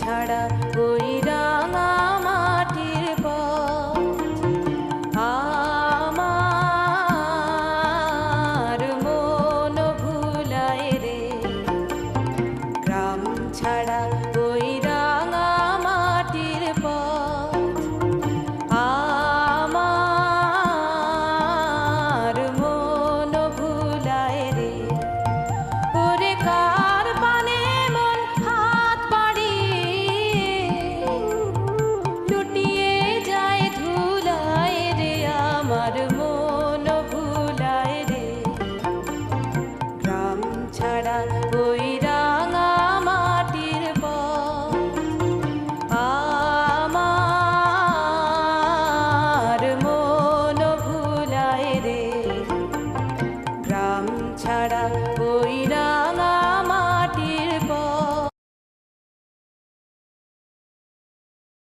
ছাড়া ওই রাঙা মাটির পথ আমার মন ভুলায় রে। গ্রাম ছাড়া